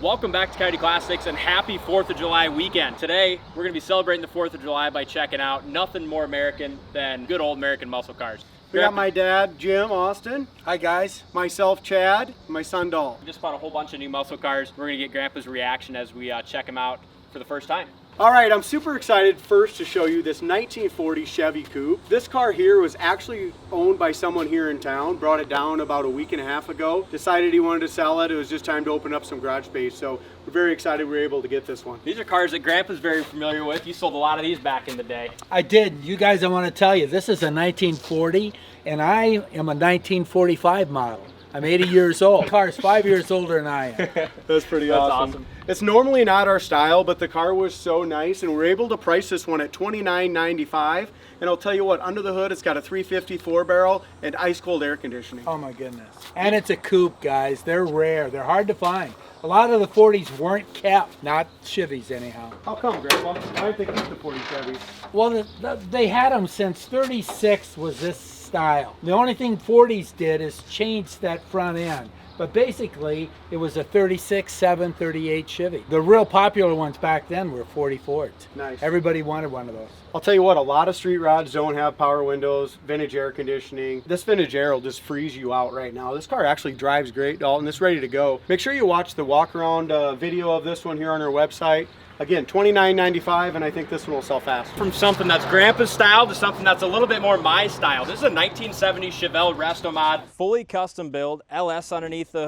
Welcome back to Coyote Classics and happy 4th of July weekend. Today, we're gonna be celebrating the 4th of July by checking out nothing more American than good old American muscle cars. We got my dad, Jim Austin. Hi guys. Myself, Chad, and my son, Dal. We just bought a whole bunch of new muscle cars. We're gonna get Grandpa's reaction as we check them out for the first time. All right, I'm super excited first to show you this 1940 Chevy Coupe. This car here was actually owned by someone here in town, brought it down about a week and a half ago, decided he wanted to sell it. It was just time to open up some garage space, so we're very excited we were able to get this one. These are cars that Grandpa's very familiar with. You sold a lot of these back in the day. I did. You guys, I want to tell you, this is a 1940, and I am a 1945 model. I'm 80 years old. The car is 5 years older than I am. That's pretty awesome. It's normally not our style, but the car was so nice, and we're able to price this one at $29.95. And I'll tell you what, under the hood, it's got a 354 barrel and ice cold air conditioning. Oh my goodness. And it's a coupe, guys. They're rare. They're hard to find. A lot of the 40s weren't kept, not Chevys anyhow. How come, Grandpa? Why didn't they keep the 40 Chevys? Well, they had them since 36 was this style. The only thing 40s did is change that front end. But basically, it was a 36, 7, 38 Chevy. The real popular ones back then were 44s. Nice. Everybody wanted one of those. I'll tell you what, a lot of street rods don't have power windows, vintage air conditioning. This vintage air will just freeze you out right now. This car actually drives great, Dalton. It's ready to go. Make sure you watch the walk around video of this one here on our website. Again, $29.95, and I think this one will sell fast. From something that's Grandpa's style to something that's a little bit more my style. This is a 1970 Chevelle Resto Mod. Fully custom build, LS underneath the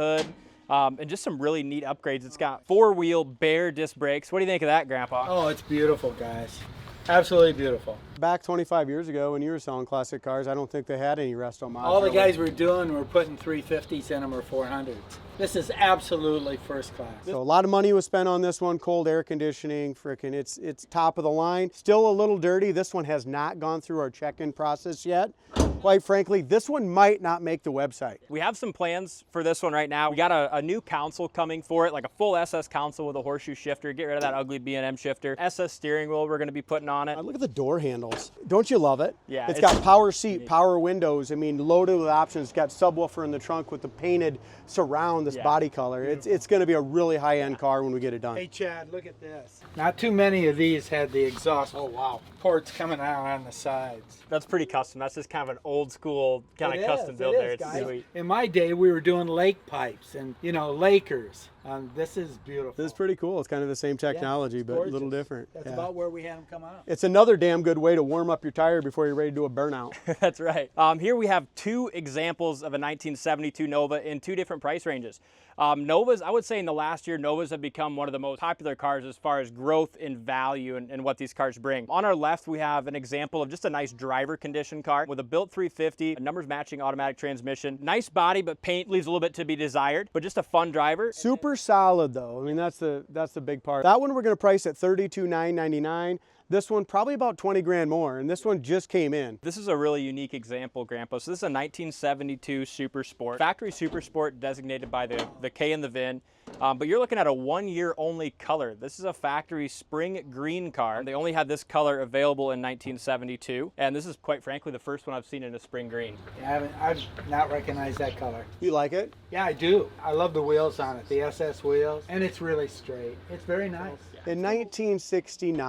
hood, and just some really neat upgrades. It's got 4-wheel bare disc brakes. What do you think of that, Grandpa? Oh, it's beautiful, guys. Absolutely beautiful. Back 25 years ago when you were selling classic cars, I don't think they had any resto mods. All the guys were doing were putting 350s in them or 400s. This is absolutely first class. So a lot of money was spent on this one, cold air conditioning, frickin' it's top of the line. Still a little dirty. This one has not gone through our check-in process yet. Quite frankly, this one might not make the website. We have some plans for this one right now. We got a new console coming for it, like a full SS console with a horseshoe shifter. Get rid of that ugly B&M shifter. SS steering wheel we're gonna be putting on it. Look at the door handles. Don't you love it? Yeah. It's got power seat, power windows. I mean, loaded with options. It's got subwoofer in the trunk with the painted surround, this body color. It's gonna be a really high-end car when we get it done. Hey Chad, look at this. Not too many of these had the exhaust, oh wow, ports coming out on the sides. That's pretty custom. That's just kind of an old school kind of custom build there. It's guys. sweet. In my day, we were doing lake pipes and, you know, Lakers. This is beautiful. This is pretty cool. It's kind of the same technology, but a little gorgeous. different. That's about where we had them come out. It's another damn good way to warm up your tire before you're ready to do a burnout. That's right. Here we have two examples of a 1972 Nova in two different price ranges. Novas, I would say in the last year, Novas have become one of the most popular cars as far as growth in value and what these cars bring. On our left, we have an example of just a nice driver condition car with a built 350, a numbers matching automatic transmission. Nice body, but paint leaves a little bit to be desired, but just a fun driver. Super solid though. I mean, that's the big part. That one we're gonna price at $32,999. This one probably about 20 grand more, and this one just came in. This is a really unique example, Grandpa. So this is a 1972 Super Sport. Factory Super Sport designated by the K and the VIN. But you're looking at a 1-year only color. This is a factory spring green car. They only had this color available in 1972. And this is quite frankly the first one I've seen in a spring green. Yeah, I've not recognized that color. You like it? Yeah, I do. I love the wheels on it, the SS wheels, and it's really straight. It's very nice. In 1969,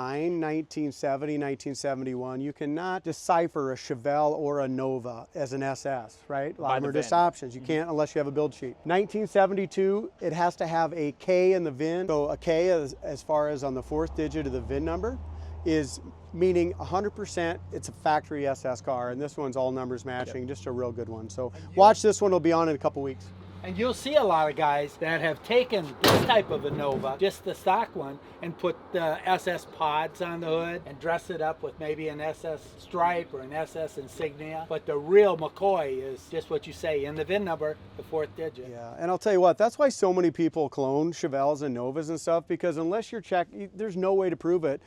1970, 1971, you cannot decipher a Chevelle or a Nova as an SS, right? A lot of them are just options. You can't unless you have a build sheet. 1972, it has to have a K in the VIN. So a K, as far as on the 4th digit of the VIN number, is meaning 100% it's a factory SS car, and this one's all numbers matching, just a real good one. So watch this one, it'll be on in a couple weeks. And you'll see a lot of guys that have taken this type of a Nova, just the stock one, and put the SS pods on the hood and dress it up with maybe an SS stripe or an SS insignia. But the real McCoy is just what you say, in the VIN number, the 4th digit. Yeah, and I'll tell you what, that's why so many people clone Chevelles and Novas and stuff, because unless you're checked, there's no way to prove it.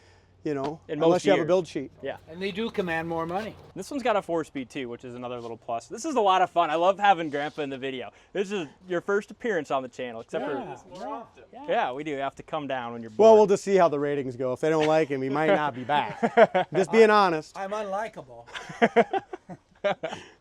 You know, unless you have a build sheet. Yeah. And they do command more money. This one's got a 4-speed too, which is another little plus. This is a lot of fun. I love having Grandpa in the video. This is your first appearance on the channel, except for more often. Yeah, we do. You have to come down when you're bored. Well, we'll just see how the ratings go. If they don't like him, he might not be back. Just being honest. I'm unlikable. All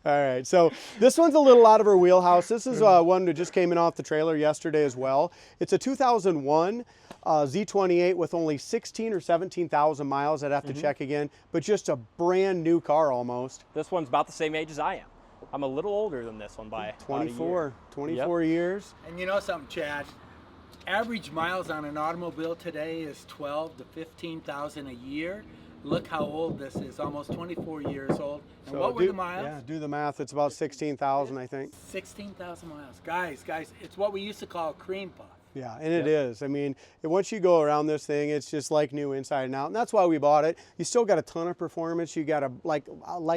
right, so this one's a little out of our wheelhouse. This is one that just came in off the trailer yesterday as well. It's a 2001 Z28 with only 16 or 17,000 miles. I'd have to check again, but just a brand new car almost. This one's about the same age as I am. I'm a little older than this one by 24 years. And you know something, Chad? Average miles on an automobile today is 12 to 15,000 a year. Look how old this is, almost 24 years old. And So what were the miles? Yeah, do the math. It's about 16,000, I think. 16,000 miles. Guys, it's what we used to call cream puff. Yeah, and it is. I mean, once you go around this thing, it's just like new inside and out, and that's why we bought it. You still got a ton of performance. You got like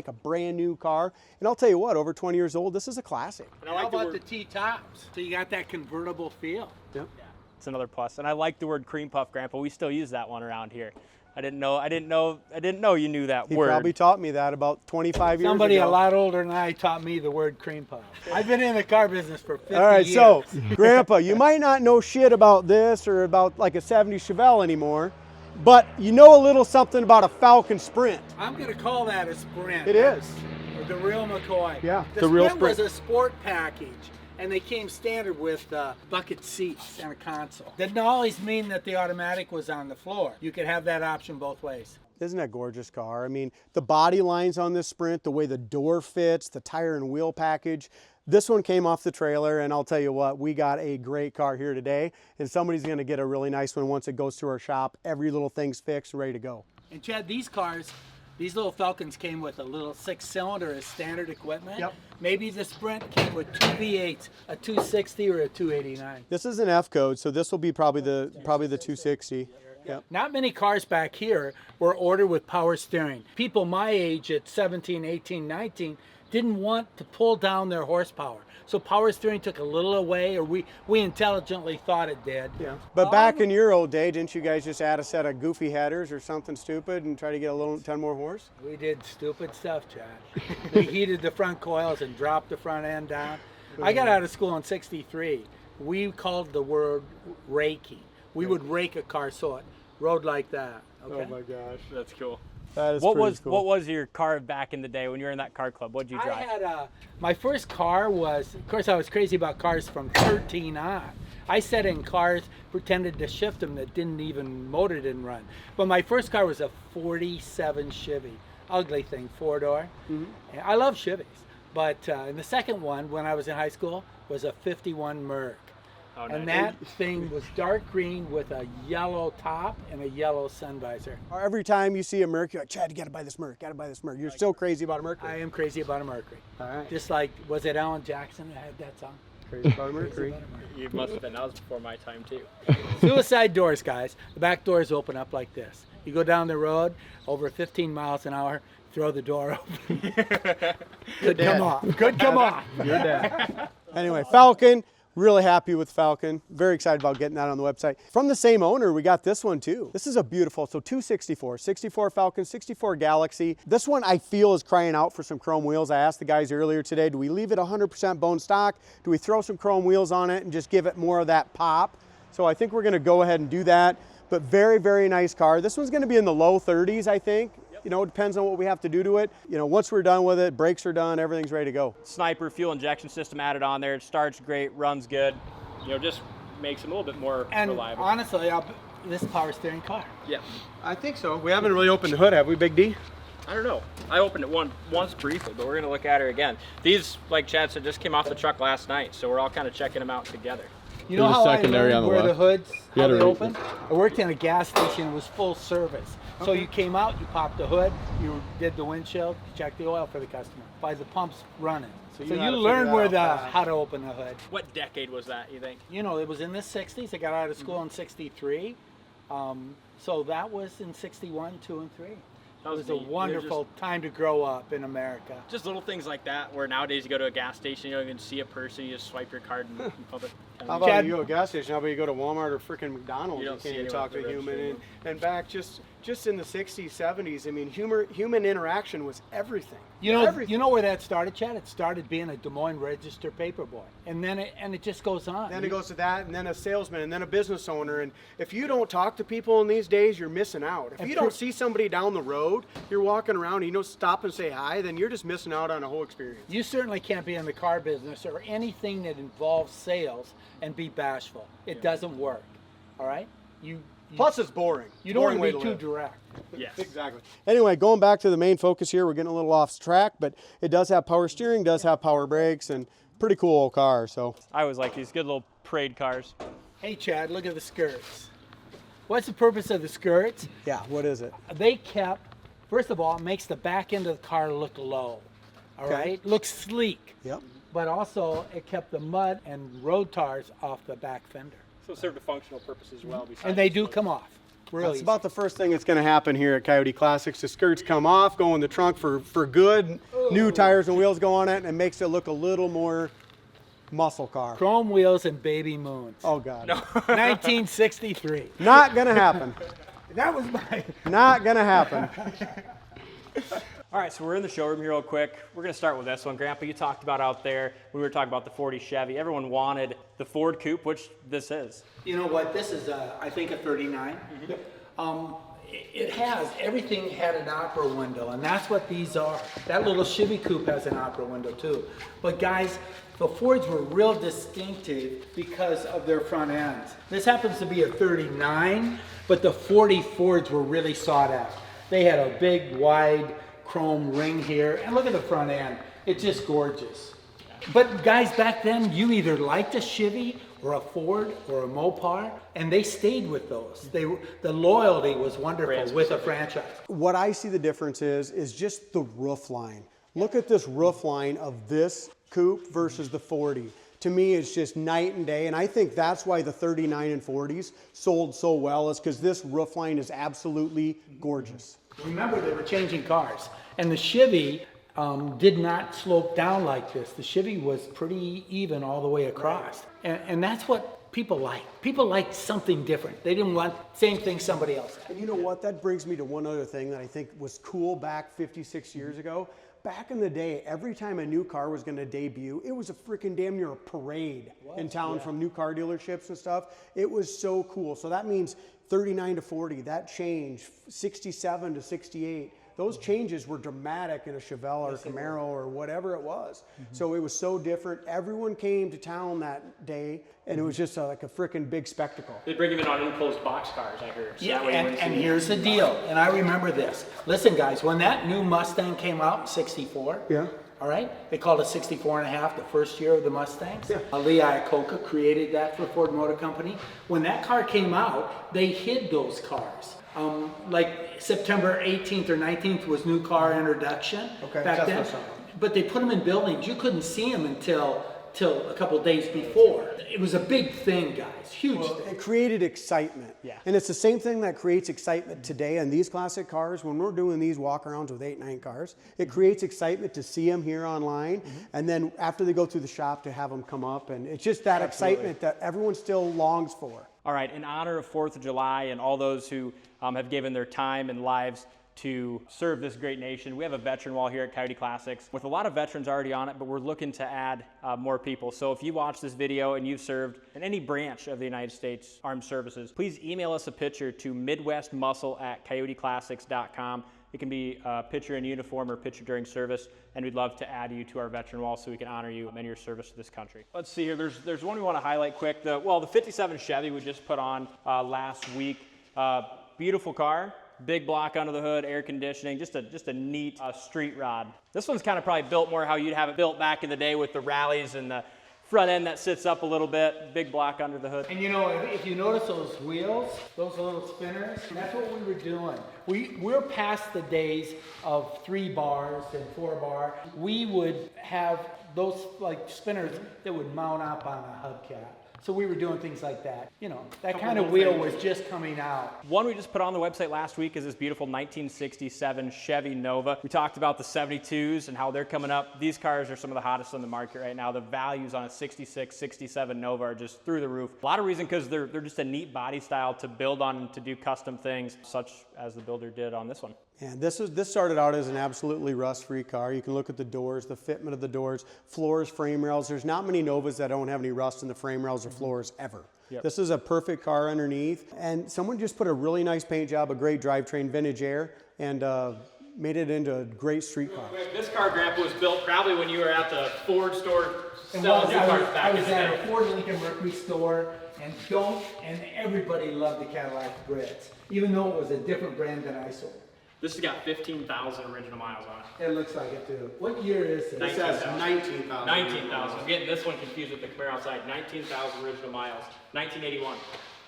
a brand new car, and I'll tell you what, over 20 years old, this is a classic. And how about the T-tops? So you got that convertible feel. Yep. Yeah, it's another plus. And I like the word cream puff, Grandpa. We still use that one around here. I didn't know you knew that He word. probably taught me that about 25 years Somebody ago. a lot older than I taught me the word cream puff. I've been in the car business for 50 All right, years. so Grandpa, you might not know shit about this or about like a 70 Chevelle anymore, but you know a little something about a Falcon Sprint. I'm going to call that a Sprint. It is. Or the real McCoy. Yeah, The the real Sprint was Sprint. a sport package, and they came standard with bucket seats and a console. Didn't always mean that the automatic was on the floor. You could have that option both ways. Isn't that a gorgeous car? I mean, the body lines on this Sprint, the way the door fits, the tire and wheel package. This one came off the trailer, and I'll tell you what, we got a great car here today, and somebody's gonna get a really nice one once it goes through our shop. Every little thing's fixed and ready to go. And Chad, these cars, these little Falcons came with a little 6-cylinder as standard equipment. Yep. Maybe the Sprint came with 2 V8s, a 260 or a 289. This is an F code, so this will be probably the 260. Yep. Not many cars back here were ordered with power steering. People my age at 17, 18, 19 didn't want to pull down their horsepower. So power steering took a little away, or we intelligently thought it did. Yeah. But back in your old day, didn't you guys just add a set of goofy headers or something stupid and try to get a little 10 more horse? We did stupid stuff, Chad. We heated the front coils and dropped the front end down. I got out of school in '63. We called the word raking. We would rake a car so it rode like that. Okay? Oh my gosh. That's cool. That is What pretty was cool. what was your car back in the day when you were in that car club? What'd you drive? I had my first car was, of course I was crazy about cars from 13 on. I sat in cars, pretended to shift them that motor didn't run. But my first car was a 47 Chevy, ugly thing, 4-door. And I love Chevys. But and the second one, when I was in high school, was a 51 Merc. Oh, And nice. that thing was dark green with a yellow top and a yellow sun visor. Every time you see a Merc, you're like, Chad, you gotta buy this Merc, gotta buy this Merc. You're still crazy about a Mercury. I am crazy about a Mercury. All right. Just like, was it Alan Jackson that had that song? Crazy about a Mercury. You must have been. That was before my time too. Suicide doors, guys. The back doors open up like this. You go down the road over 15 miles an hour, throw the door open. Could come off. Could come off. You're dead. Anyway, Falcon. Really happy with Falcon. Very excited about getting that on the website. From the same owner, we got this one too. This is a beautiful, so 264, 64 Falcon, 64 Galaxy. This one I feel is crying out for some chrome wheels. I asked the guys earlier today, do we leave it 100% bone stock? Do we throw some chrome wheels on it and just give it more of that pop? So I think we're gonna go ahead and do that. But very, very nice car. This one's gonna be in the low 30s, I think. You know, it depends on what we have to do to it. You know, once we're done with it, brakes are done, everything's ready to go. Sniper fuel injection system added on there. It starts great, runs good. You know, just makes it a little bit more And reliable. honestly, this power steering car. Yeah. I think so. We haven't really opened the hood, have we, Big D? I don't know. I opened it once briefly, but we're gonna look at her again. These, like Chad said, just came off the truck last night, so we're all kind of checking them out together. You know There's a how I secondary learned on the where the left. hoods, You how had they to read open? I worked in a gas station, it was full service. So you came out, you popped the hood, you did the windshield, you checked the oil for the customer. By the pumps running. So you you had to learn figure where that out how to open the hood. What decade was that, you think? You know, it was in the 60s. I got out of school in '63. So that was in '61, 2, and 3. That It was was a neat. wonderful time to grow up in America. Just little things like that, where nowadays you go to a gas station, you don't even see a person, you just swipe your card and pump it. How about Chad- you go to a gas station? How about you go to Walmart or freaking McDonald's? You You don't see can't anyone talk to with a a red human. shirt. And back just in the 60s, 70s, I mean, human interaction was everything. Everything. You know where that started, Chad? It started being a Des Moines Register paper boy, and then it just goes on. Then it goes to that, and then a salesman, and then a business owner. And if you don't talk to people in these days, you're missing out. If you don't see somebody down the road, you're walking around, and you don't stop and say hi, then you're just missing out on a whole experience. You certainly can't be in the car business or anything that involves sales and be bashful. It doesn't work. All right? Plus, it's boring. You don't Boring want way to be to too live. direct. Yes. Exactly. Anyway, going back to the main focus here, we're getting a little off track, but it does have power steering, does have power brakes, and pretty cool old car. So I always like these good little parade cars. Hey, Chad, look at the skirts. What's the purpose of the skirts? yeah, what is it? They kept, first of all, it makes the back end of the car look low. All Okay. right? Looks sleek. Yep. But also, it kept the mud and road tars off the back fender. So it served a functional purpose as well. And they do come off. Really. That's about the first thing that's going to happen here at Coyote Classics. The skirts come off, go in the trunk for good. New tires and wheels go on it, and it makes it look a little more muscle car. Chrome wheels and baby moons. Oh, God. 1963. Not going to happen. That was my. Not going to happen. All right, so we're in the showroom here real quick. We're going to start with this one. Grandpa, you talked about out there, we were talking about the 40 Chevy. Everyone wanted the Ford Coupe, which this is. You know what? This is, I think, a 39. It has, everything had an opera window, and that's what these are. That little Chevy Coupe has an opera window too. But guys, the Fords were real distinctive because of their front ends. This happens to be a 39, but the 40 Fords were really sought out. They had a big, wide chrome ring here, and look at the front end. It's just gorgeous. But guys, back then, you either liked a Chevy or a Ford or a Mopar, and they stayed with those. The loyalty was wonderful with a franchise. What I see the difference is just the roof line. Look at this roof line of this coupe versus the 40. To me, it's just night and day, and I think that's why the 39 and 40s sold so well, is because this roof line is absolutely gorgeous. Remember, they were changing cars, and the Chevy did not slope down like this. The Chevy was pretty even all the way across, and that's what people like. People like something different. They didn't want same thing somebody else had. And you know what? That brings me to one other thing that I think was cool back 56 years ago. Back in the day, every time a new car was going to debut, it was a freaking damn near a parade in town from new car dealerships and stuff. It was so cool. So that means 39 to 40, that change, 67 to 68, those changes were dramatic in a Chevelle or Camaro or whatever it was. So it was so different. Everyone came to town that day, and it was just like a freaking big spectacle. They bring them in on enclosed boxcars, I heard. So Yeah, that way you wouldn't and see- here's the deal, and I remember this. Listen, guys, when that new Mustang came out in '64, Yeah. all right, they called it 64 and a half, the first year of the Mustangs. Yeah. Lee Iacocca created that for Ford Motor Company. When that car came out, they hid those cars. Like September 18th or 19th was new car introduction Okay, back that's then. what's up. But they put them in buildings. You couldn't see them until a couple days before. It was a big thing, guys, huge thing. It created excitement. Yeah. And it's the same thing that creates excitement today on these classic cars. When we're doing these walkarounds with 8, 9 cars, it creates excitement to see them here online. And then after they go through the shop, to have them come up. And it's just that excitement that everyone still longs for. All right, in honor of 4th of July and all those who have given their time and lives to serve this great nation, we have a veteran wall here at Coyote Classics with a lot of veterans already on it, but we're looking to add more people. So if you watch this video and you've served in any branch of the United States Armed Services, please email us a picture to midwestmuscle@coyoteclassics.com. It can be a picture in uniform or a picture during service, and we'd love to add you to our veteran wall so we can honor you and your service to this country. Let's see here. There's one we want to highlight quick. The 57 Chevy we just put on last week. Beautiful car. Big block under the hood, air conditioning, just a neat street rod. This one's kind of probably built more how you'd have it built back in the day with the rallies and the front end that sits up a little bit, big block under the hood. And you know, if you notice those wheels, those little spinners, that's what we were doing. We're past the days of 3 bars and 4 bar. We would have those like spinners that would mount up on a hubcap. So we were doing things like that. You know, that kind of wheel was just coming out. One we just put on the website last week is this beautiful 1967 Chevy Nova. We talked about the 72s and how they're coming up. These cars are some of the hottest on the market right now. The values on a 66, 67 Nova are just through the roof. A lot of reason because they're just a neat body style to build on and to do custom things, such as the builder did on this one. And this started out as an absolutely rust-free car. You can look at the doors, the fitment of the doors, floors, frame rails. There's not many Novas that don't have any rust in the frame rails or floors ever. Yep. This is a perfect car underneath. And someone just put a really nice paint job, a great drivetrain, vintage air, and made it into a great street car. This car, Grandpa, was built probably when you were at the Ford store selling new cars back in the day. I was at a Ford Lincoln Mercury store, and everybody loved the Cadillac Brits, even though it was a different brand than I sold. This has got 15,000 original miles on it. It looks like it too. What year is it? It says 19,000. 19,000. I'm getting this one confused with the Camaro outside. 19,000 original miles. 1981.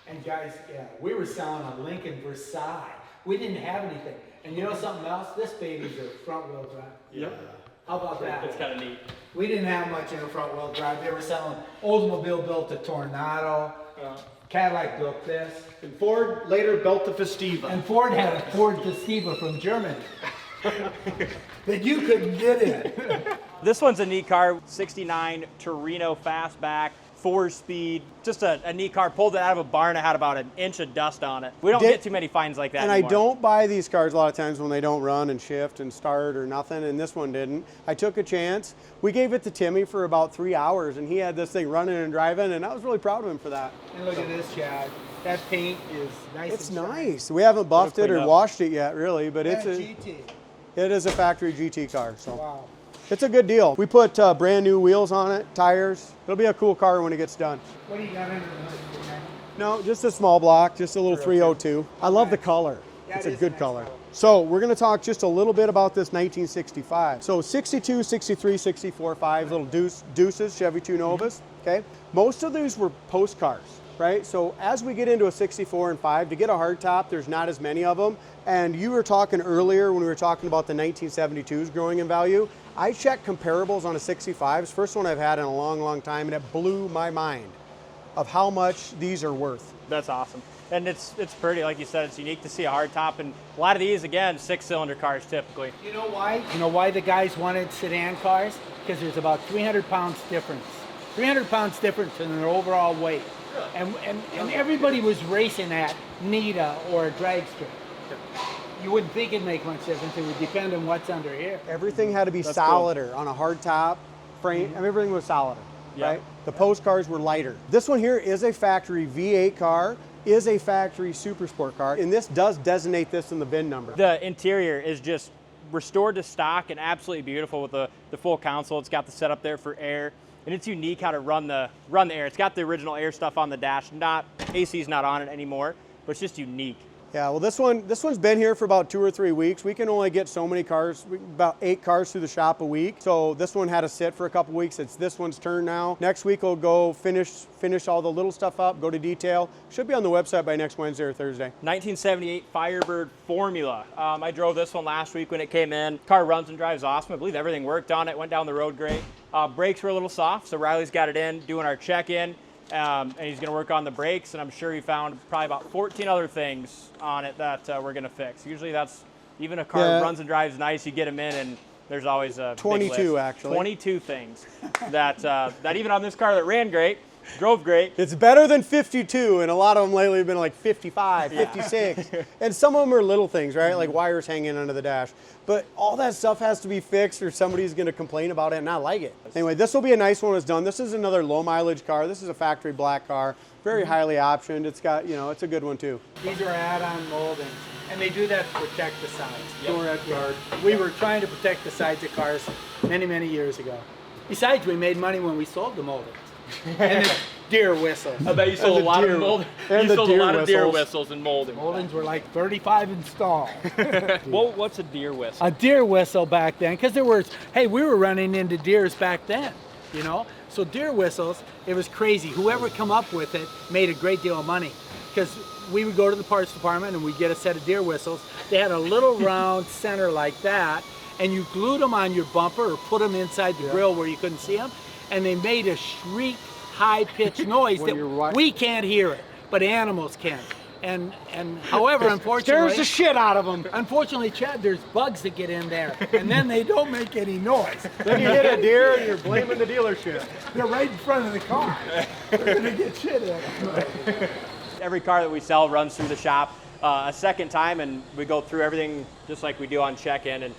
And guys, yeah, we were selling a Lincoln Versailles. We didn't have anything. And you know something else? This baby's a front wheel drive. Yeah. How about that? It's kind of neat. We didn't have much in a front wheel drive. They were selling, Oldsmobile built a Tornado. Cadillac built this. And Ford later built the Festiva. And Ford had a Ford Festiva from Germany that you couldn't get in. This one's a neat car. 69 Torino fastback, 4-speed. Just a neat car. Pulled it out of a barn. It had about an inch of dust on it. We don't get too many finds like that and anymore. I don't buy these cars a lot of times when they don't run and shift and start or nothing, and this one didn't. I took a chance. We gave it to Timmy for about 3 hours, and he had this thing running and driving, and I was really proud of him for that. And look at this, Chad. That paint is nice. It's and shiny. nice. We haven't buffed it or up. washed it yet, really, but And it's a a GT. it is a factory GT car. So Wow. it's a good deal. We put brand new wheels on it, tires. It'll be a cool car when it gets done. What do you got under the hood, man? No, just a small block, just a little 302. I love the color. Yeah, It's it a is good nice color. color. So we're going to talk just a little bit about this 1965. So 62, 63, 64, 5 little deuces, Chevy 2 Novas. Okay, most of these were postcars, right? So as we get into a 64 and 5, to get a hardtop, there's not as many of them. And you were talking earlier when we were talking about the 1972s growing in value. I checked comparables on a 65s, first one I've had in a long, long time, and it blew my mind of how much these are worth. That's awesome. And it's pretty, like you said, it's unique to see a hardtop. And a lot of these, again, 6-cylinder cars typically. You know why? You know why the guys wanted sedan cars? Because there's about 300 pounds difference. 300 pounds difference in their overall weight. And everybody was racing at Nita or a dragster. You wouldn't think it'd make much difference. It would depend on what's under here. Everything had to be That's solider on a hardtop frame. I mean, everything was solider, right? The post cars were lighter. This one here is a factory V8 car, is a factory super sport car, and this does designate this in the VIN number. The interior is just restored to stock and absolutely beautiful with the full console. It's got the setup there for air, and it's unique how to run the air. It's got the original air stuff on the dash. AC's not on it anymore, but it's just unique. Yeah, well, this one's been here for about 2 or 3 weeks. We can only get so many cars, about 8 cars through the shop a week. So this one had to sit for a couple weeks. It's this one's turn now. Next week we'll go finish all the little stuff up, go to detail. Should be on the website by next Wednesday or Thursday. 1978 Firebird Formula. I drove this one last week when it came in. Car runs and drives awesome. I believe everything worked on it, went down the road great. Brakes were a little soft, so Riley's got it in, doing our check-in. And he's going to work on the brakes, and I'm sure he found probably about 14 other things on it that we're going to fix. Usually that's, even a car runs and drives nice, you get them in, and there's always a 22 big list. actually. 22 things that even on this car that ran great, drove great. It's better than 52, and a lot of them lately have been like 55, 56. And some of them are little things, right? Like wires hanging under the dash. But all that stuff has to be fixed or somebody's going to complain about it and not like it. Anyway, this will be a nice one when it's done. This is another low mileage car. This is a factory black car, very highly optioned. It's got, it's a good one too. These are add-on moldings, and they do that to protect the sides. Guard. We were trying to protect the sides of cars many, many years ago. Besides, we made money when we sold the moldings. And the deer whistles. I bet you sold a lot of moldings. You sold a lot of deer whistles and moldings. Moldings were like 35 installed. What's a deer whistle? A deer whistle back then, because we were running into deers back then, So deer whistles, it was crazy. Whoever come up with it made a great deal of money, because we would go to the parts department and we'd get a set of deer whistles. They had a little round center like that, and you glued them on your bumper or put them inside the grill where you couldn't see them, and they made a shriek high-pitched noise When you're right. that we can't hear it, but animals can. And however, unfortunately, Scares the shit out of them. unfortunately, Chad, there's bugs that get in there, and then they don't make any noise. Then you hit a deer and you're blaming the dealership. They're right in front of the car. They're gonna get shit in. Every car that we sell runs through the shop a second time, and we go through everything just like we do on check-in. And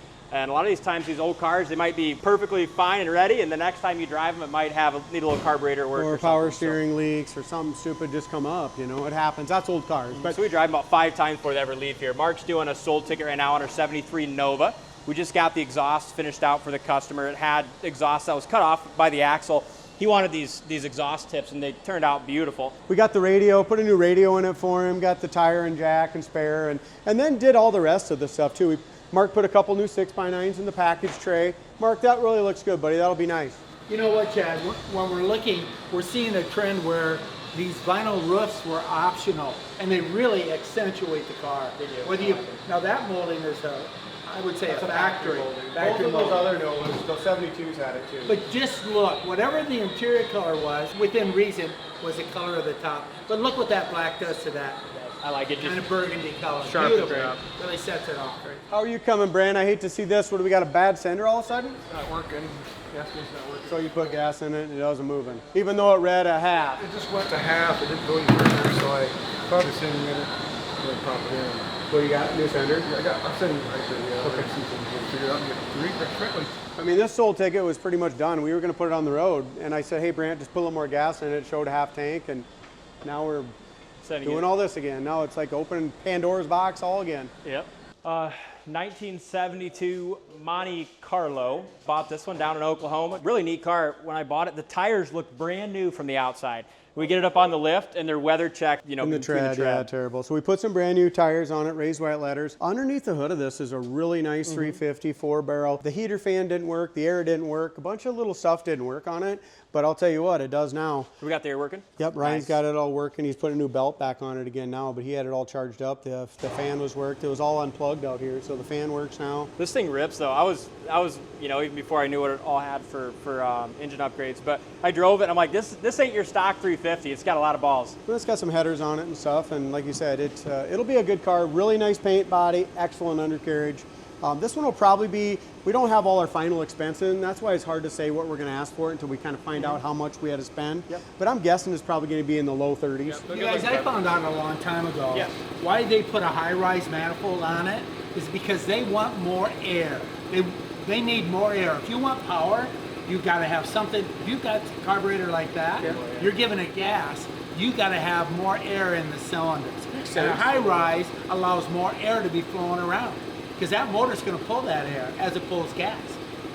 a lot of these times, these old cars, they might be perfectly fine and ready, and the next time you drive them, it might need a little carburetor work Or power steering leaks or something stupid just come up, you know, it happens. That's old cars. But So we drive about 5 times before they ever leave here. Mark's doing a sold ticket right now on our 73 Nova. We just got the exhaust finished out for the customer. It had exhaust that was cut off by the axle. He wanted these exhaust tips, and they turned out beautiful. we got the radio, put a new radio in it for him, got the tire and jack and spare, and then did all the rest of the stuff too. Mark put a couple new 6x9s in the package tray. Mark, that really looks good, buddy. That'll be nice. You know what, Chad? When we're looking, we're seeing a trend where these vinyl roofs were optional, and they really accentuate the car. They do. Whether you now that molding is I would say a factory. Both of those other Novas, those 72s had it too. But just look, whatever the interior color was, within reason, was the color of the top. But look what that black does to that. I like it. Kind Just of burgundy color. Sharp Beautiful. and Really sets it off. Right? How are you coming, Brand? I hate to see this. What do we got, a bad sender all of a sudden? Not working. Gas meter's not working. So you put gas in it and it wasn't moving. Even though it read a half. It just went to half. It didn't go any further, so I found a sending in it. And then pop it in. Well, you got new sender? Yeah, I'm sending right there. Yeah, okay. See if we can figure it out and get the read correctly. I mean, this sold ticket was pretty much done. We were going to put it on the road, and I said, hey, Brant, just put a little more gas in it. It showed a half tank, and now we're doing all this again. Now it's like opening Pandora's box all again. Yep. 1972 Monte Carlo. Bought this one down in Oklahoma. Really neat car. When I bought it, the tires looked brand new from the outside. We get it up on the lift, and they're weather checked, you know, In the between tread, yeah, terrible. So we put some brand new tires on it, raised white letters. Underneath the hood of this is a really nice 350 4-barrel. The heater fan didn't work, the air didn't work, a bunch of little stuff didn't work on it, but I'll tell you what, it does now. We got the air working? Yep, Ryan's Nice. got it all working. He's put a new belt back on it again now, but he had it all charged up. The fan was worked. It was all unplugged out here, so the fan works now. This thing rips though. I was, you know, even before I knew what it all had for engine upgrades, but I drove it and I'm like, this ain't your stock 350. It's got a lot of balls. But it's got some headers on it and stuff, and like you said, it'll be a good car. Really nice paint body, excellent undercarriage. This one will probably be, we don't have all our final expenses, and that's why it's hard to say what we're going to ask for it until we kind of find out how much we had to spend. Yep. But I'm guessing it's probably going to be in the low 30s. You guys, I found out a long time ago why they put a high-rise manifold on it is because they want more air. They need more air. If you want power, you've got to have something. If you've got a carburetor like that, you're giving it gas, you got to have more air in the cylinders. And a high-rise allows more air to be flowing around because that motor's going to pull that air as it pulls gas.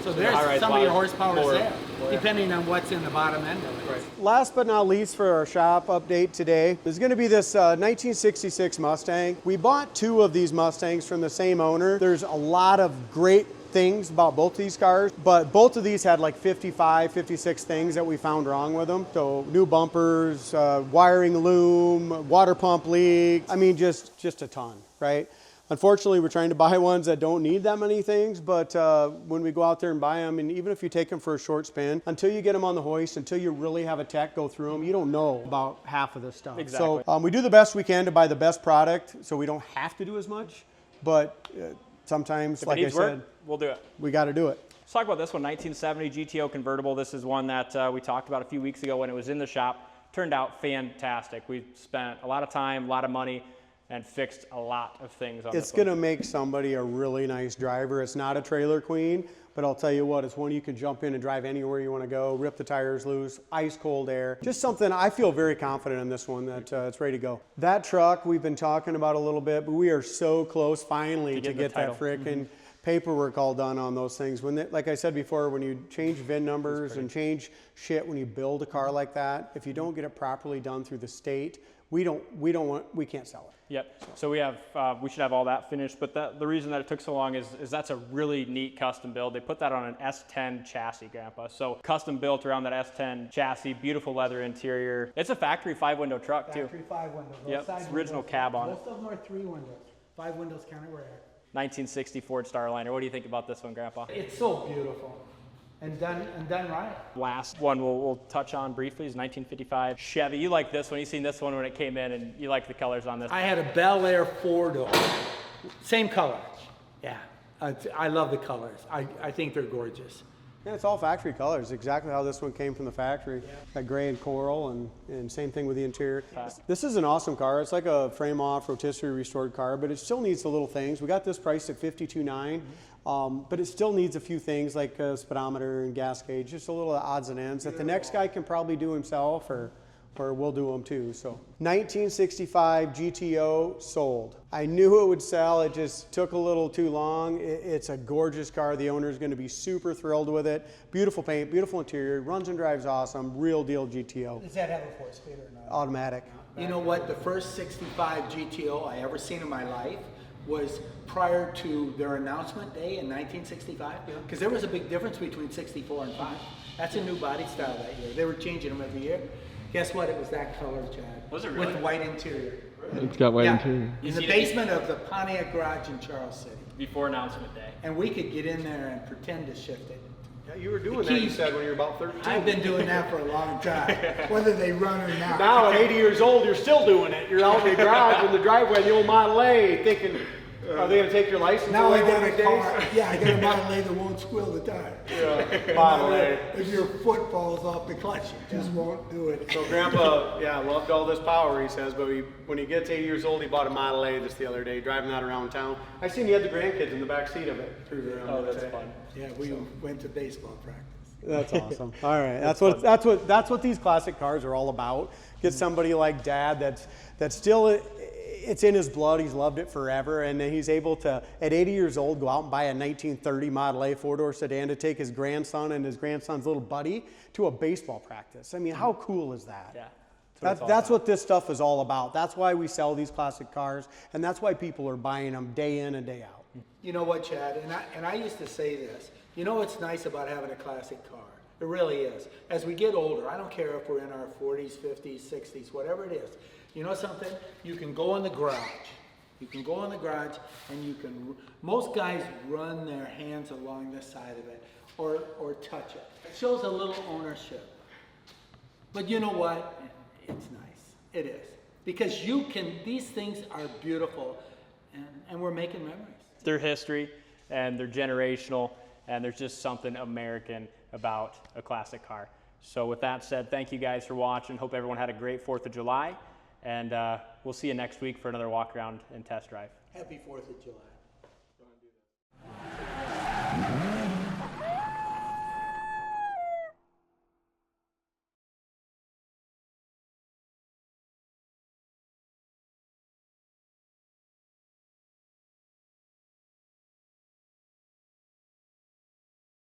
So there's high-rise some of your allows horsepower more there, air. depending on what's in the bottom end of it. Right. Last but not least for our shop update today is going to be this 1966 Mustang. We bought 2 of these Mustangs from the same owner. There's a lot of great things about both these cars, but both of these had like 55, 56 things that we found wrong with them. So new bumpers, wiring loom, water pump leak. I mean, just a ton, right? Unfortunately, we're trying to buy ones that don't need that many things, but when we go out there and buy them, and even if you take them for a short spin, until you get them on the hoist, until you really have a tech go through them, you don't know about half of this stuff. Exactly. So we do the best we can to buy the best product, so we don't have to do as much, but sometimes, If like it I needs said, work, we'll do it. we got to do it. Let's talk about this one, 1970 GTO convertible. This is one that we talked about a few weeks ago when it was in the shop. Turned out fantastic. We spent a lot of time, a lot of money, and fixed a lot of things on It's this one. going to make somebody a really nice driver. It's not a trailer queen, but I'll tell you what, it's one you can jump in and drive anywhere you want to go, rip the tires loose, ice cold air. Just something, I feel very confident in this one that it's ready to go. That truck we've been talking about a little bit, but we are so close finally to get that frickin' paperwork all done on those things. When like I said before, when you change VIN numbers and change shit when you build a car like that, if you don't get it properly done through the state, we can't sell it. Yep. So we should have all that finished. But the reason that it took so long is that's a really neat custom build. They put that on an S10 chassis, Grandpa. So custom built around that S10 chassis, beautiful leather interior. It's a factory 5-window truck too. Factory 5 windows. Yep, it's original cab on it. Most of them are 3 windows. 5 windows kind of rare. 1960 Ford Starliner. What do you think about this one, Grandpa? It's so beautiful. and done right. Last one we'll touch on briefly is 1955 Chevy. You like this one. You seen this one when it came in, and you like the colors on this. I had a Bel Air 4-door, same color. Yeah, I love the colors. I think they're gorgeous. Yeah, it's all factory colors, exactly how this one came from the factory. That gray and coral, and same thing with the interior. This is an awesome car. It's like a frame-off, rotisserie restored car, but it still needs the little things. We got this priced at $52,900, but it still needs a few things like a speedometer and gas gauge, just a little odds and ends that the next guy can probably do himself, or we'll do them too. So 1965 GTO sold. I knew it would sell. It just took a little too long. It's a gorgeous car. The owner is going to be super thrilled with it. Beautiful paint, beautiful interior, runs and drives awesome. Real deal GTO. Does that have a 4-speed or not? Automatic. You know what? The first 65 GTO I ever seen in my life was prior to their announcement day in 1965. Because there was a big difference between 64 and 5. That's a new body style that year. They were changing them every year. Guess what? It was that color, Chad. Was it really? With white interior. It's got white interior. In the basement of the Pontiac garage in Charles City. Before announcement day. And we could get in there and pretend to shift it. Yeah, you were doing that, you said, when you were about 13. I've been doing that for a long time, whether they run or not. Now at 80 years old, you're still doing it. You're out in the garage in the driveway in the old Model A thinking, are they going to take your license Now I away got one a of these car. days? Yeah, I got a Model A that won't squeal the tire. Yeah, Model A. If your foot falls off the clutch, it just won't do it. So Grandpa, loved all this power, he says, but when he gets 80 years old, he bought a Model A just the other day, driving that around town. I seen he had the grandkids in the back seat of it. Oh, that's fun. Yeah, we went to baseball practice. That's awesome. All right, that's what these classic cars are all about. Get somebody like Dad that's still, it's in his blood. He's loved it forever, and then he's able to, at 80 years old, go out and buy a 1930 Model A 4-door sedan to take his grandson and his grandson's little buddy to a baseball practice. I mean, how cool is that? Yeah. That's what this stuff is all about. That's why we sell these classic cars, and that's why people are buying them day in and day out. You know what, Chad? And I used to say this. You know what's nice about having a classic car? It really is. As we get older, I don't care if we're in our 40s, 50s, 60s, whatever it is. You know something? You can go in the garage. You can go in the garage and you can, most guys run their hands along the side of it or touch it. It shows a little ownership. But you know what? It's nice. It is. Because these things are beautiful and we're making memories. Their history and they're generational, and there's just something American about a classic car. So with that said, thank you guys for watching. Hope everyone had a great 4th of July. And we'll see you next week for another walk around and test drive. Happy 4th of July.